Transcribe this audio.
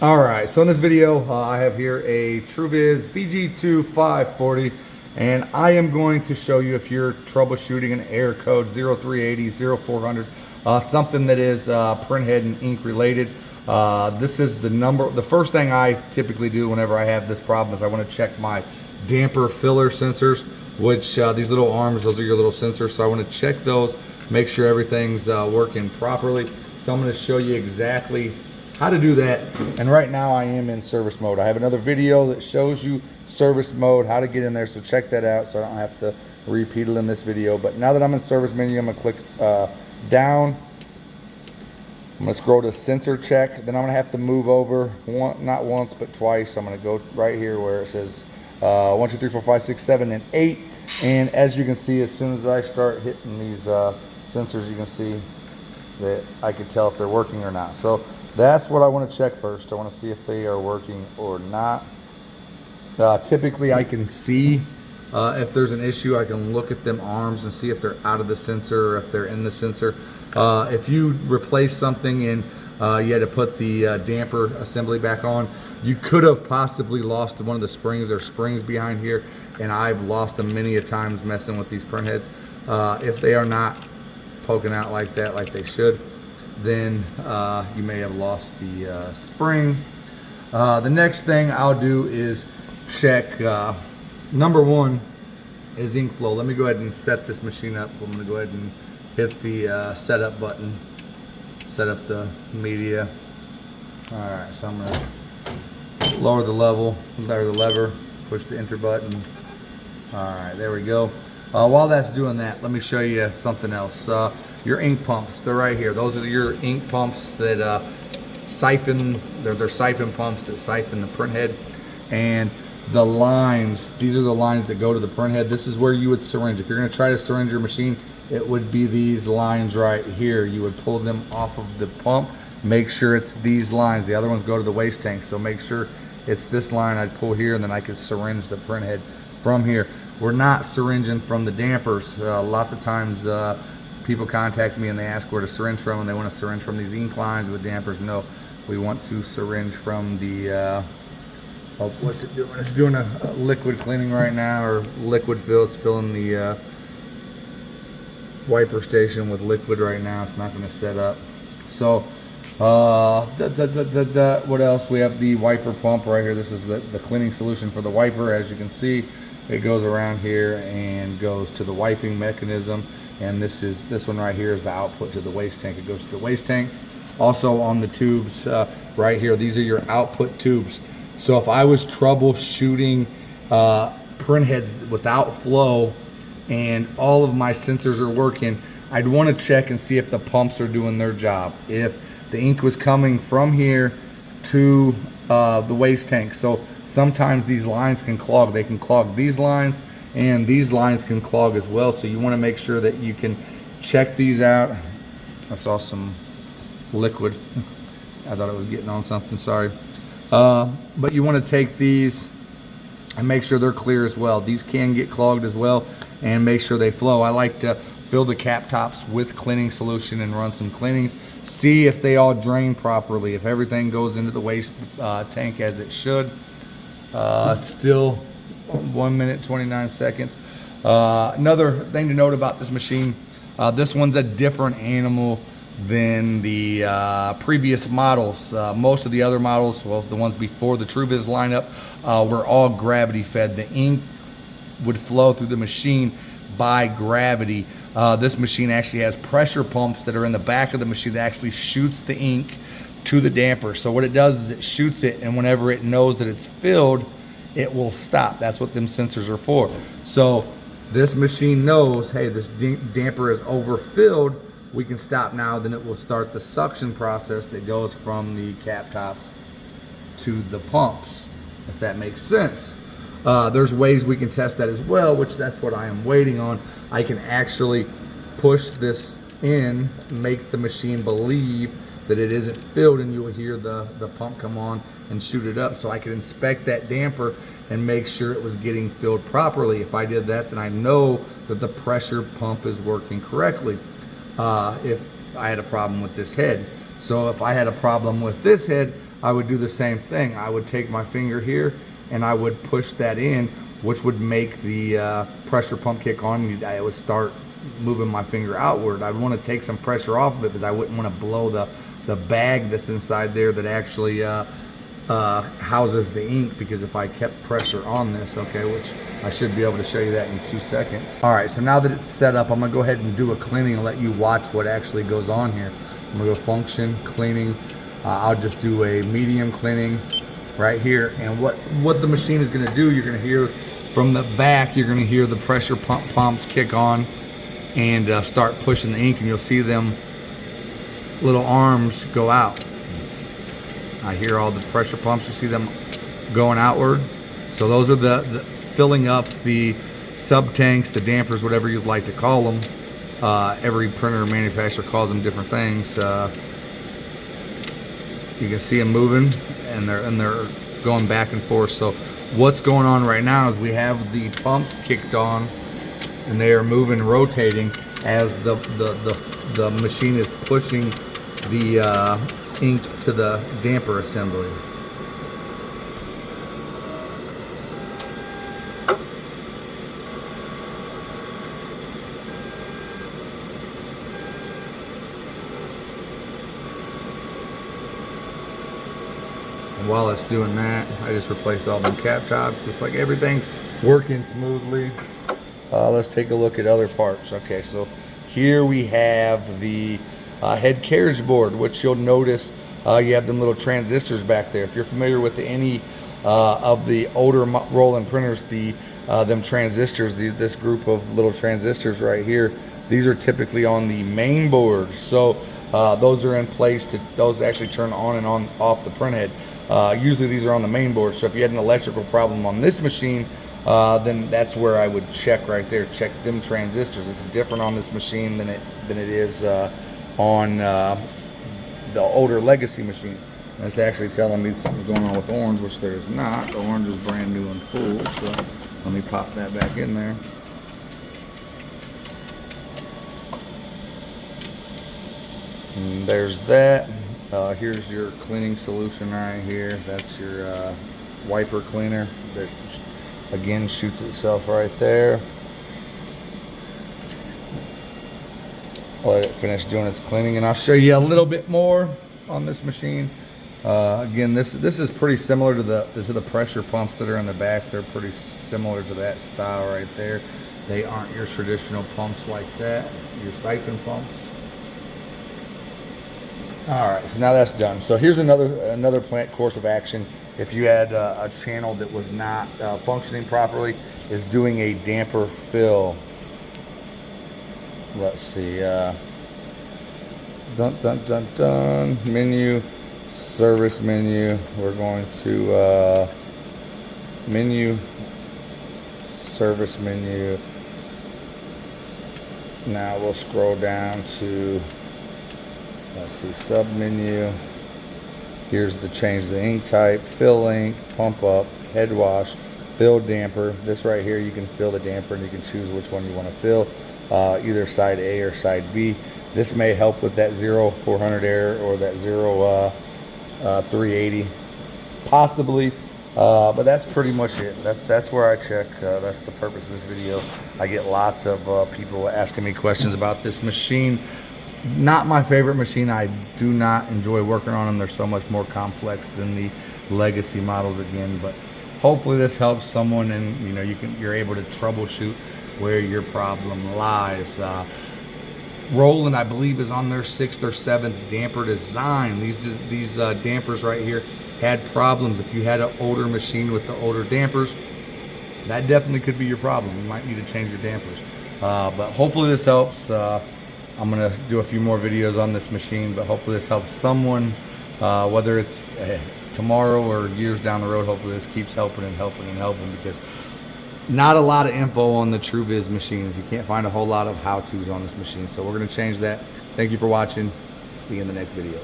Alright, so in this video I have here a Truevis VG2 540, and I am going to show you if you're troubleshooting an error code 0380, 0400, something that is printhead and ink related. This is the first thing I typically do whenever I have this problem is I want to check my damper filler sensors, which these little arms, those are your little sensors, so I want to check those, make sure everything's working properly. So I'm going to show you exactly how to do that. And right now I am in service mode. I have another video that shows you service mode, how to get in there, so check that out so I don't have to repeat it in this video. But now that I'm in service menu, I'm going to click down. I'm going to scroll to sensor check. Then I'm going to have to move over, not once but twice. I'm going to go right here where it says 1, 2, 3, 4, 5, 6, 7, and 8. And as you can see, as soon as I start hitting these sensors, you can see that I can tell if they're working or not. So that's what I want to check first. I want to see if they are working or not. Typically I can see if there's an issue. I can look at them arms and see if they're out of the sensor or if they're in the sensor. If you replace something and you had to put the damper assembly back on, you could have possibly lost one of the springs. There's springs behind here, and I've lost them many a times messing with these printheads. If they are not poking out like that, like they should, then you may have lost the spring. The next thing I'll do is check, number one is ink flow. Let me go ahead and set this machine up. I'm going to go ahead and hit the setup button, set up the media. Alright, so I'm going to lower the level, lower the lever, push the enter button. Alright, there we go. While that's doing that, let me show you something else. Your ink pumps, they're right here. Those are your ink pumps that siphon, they're siphon pumps that siphon the printhead. And the lines, these are the lines that go to the printhead. This is where you would syringe. If you're going to try to syringe your machine, it would be these lines right here. You would pull them off of the pump. Make sure it's these lines. The other ones go to the waste tank, so make sure it's this line I'd pull here, and then I could syringe the printhead from here. We're not syringing from the dampers. Lots of times people contact me and they ask where to syringe from, and they want to syringe from these ink lines or the dampers. No, we want to syringe from the what's it doing? It's doing a liquid cleaning right now, or liquid fill. It's filling the wiper station with liquid right now. It's not going to set up. So what else? We have the wiper pump right here. This is the cleaning solution for the wiper. As you can see, it goes around here and goes to the wiping mechanism, and this one right here is the output to the waste tank. It goes to the waste tank. Also on the tubes right here, these are your output tubes. So if I was troubleshooting printheads without flow and all of my sensors are working, I'd want to check and see if the pumps are doing their job. If the ink was coming from here to the waste tank. So sometimes these lines can clog. They can clog these lines, and these lines can clog as well. So you want to make sure that you can check these out. I saw some liquid. I thought it was getting on something, sorry. But you want to take these and make sure they're clear as well. These can get clogged as well, and make sure they flow. I like to fill the cap tops with cleaning solution and run some cleanings. See if they all drain properly, if everything goes into the waste tank as it should. Still 1 minute 29 seconds. Another thing to note about this machine, this one's a different animal than the previous models. Most of the other models, well, the ones before the Truevis lineup, were all gravity fed. The ink would flow through the machine by gravity. This machine actually has pressure pumps that are in the back of the machine that actually shoots the ink to the damper. So what it does is it shoots it, and whenever it knows that it's filled, it will stop. That's what them sensors are for. So this machine knows, hey, this damper is overfilled, we can stop now. Then it will start the suction process that goes from the cap tops to the pumps, if that makes sense. There's ways we can test that as well, which that's what I am waiting on. I can actually push this in, make the machine believe that it isn't filled, and you'll hear the pump come on and shoot it up. So I can inspect that damper and make sure it was getting filled properly. If I did that, then I know that the pressure pump is working correctly. If I had a problem with this head. So if I had a problem with this head, I would do the same thing. I would take my finger here and I would push that in, which would make the pressure pump kick on. I would start moving my finger outward. I'd want to take some pressure off of it because I wouldn't want to blow the bag that's inside there that actually houses the ink, because if I kept pressure on this, okay, which I should be able to show you that in 2 seconds. All right, so now that it's set up, I'm gonna go ahead and do a cleaning and let you watch what actually goes on here. I'm gonna go function, cleaning. I'll just do a medium cleaning right here. And what the machine is gonna do, you're gonna hear from the back, you're gonna hear the pressure pumps kick on and start pushing the ink, and you'll see them little arms go out. I hear all the pressure pumps, you see them going outward. So those are the filling up the sub tanks, the dampers, whatever you'd like to call them. Every printer manufacturer calls them different things. You can see them moving, and they're going back and forth. So what's going on right now is we have the pumps kicked on, and they are moving, rotating as the machine is pushing the ink to the damper assembly. And while it's doing that, I just replaced all them cap tops. Looks like everything's working smoothly. Let's take a look at other parts. Okay, so here we have the head carriage board, which you'll notice you have them little transistors back there. If you're familiar with any of the older Roland printers, them transistors, this group of little transistors right here, these are typically on the main board. So those are in place those actually turn on and off the printhead. Usually these are on the main board. So if you had an electrical problem on this machine, then that's where I would check right there. Check them transistors. It's different on this machine than it is on the older legacy machines. And it's actually telling me something's going on with orange, which there's not. The orange is brand new and full, so let me pop that back in there. And there's that. Here's your cleaning solution right here. That's your wiper cleaner that again shoots itself right there. Let it finish doing its cleaning, and I'll show you a little bit more on this machine. Again, this is pretty similar to the pressure pumps that are in the back. They're pretty similar to that style right there. They aren't your traditional pumps like that, your siphon pumps. All right, so now that's done. So here's another plant course of action. If you had a channel that was not functioning properly, is doing a damper fill. Let's see, menu, service menu. We're going to menu, service menu. Now we'll scroll down to, let's see, sub menu. Here's the change the ink type, fill ink, pump up, head wash, fill damper. This right here, you can fill the damper and you can choose which one you want to fill. Either side A or side B. This may help with that 0400 error or that 0380, possibly. But that's pretty much it. That's where I check. That's the purpose of this video. I get lots of people asking me questions about this machine. Not my favorite machine. I do not enjoy working on them. They're so much more complex than the legacy models again. But hopefully this helps someone, and you're able to troubleshoot where your problem lies. Roland, I believe, is on their 6th or 7th damper design. These dampers right here had problems. If you had an older machine with the older dampers, that definitely could be your problem. You might need to change your dampers. But hopefully this helps. I'm gonna do a few more videos on this machine, but hopefully this helps someone, whether it's tomorrow or years down the road. Hopefully this keeps helping and helping and helping, because not a lot of info on the Truevis machines. You can't find a whole lot of how-tos on this machine. So we're gonna change that. Thank you for watching. See you in the next video.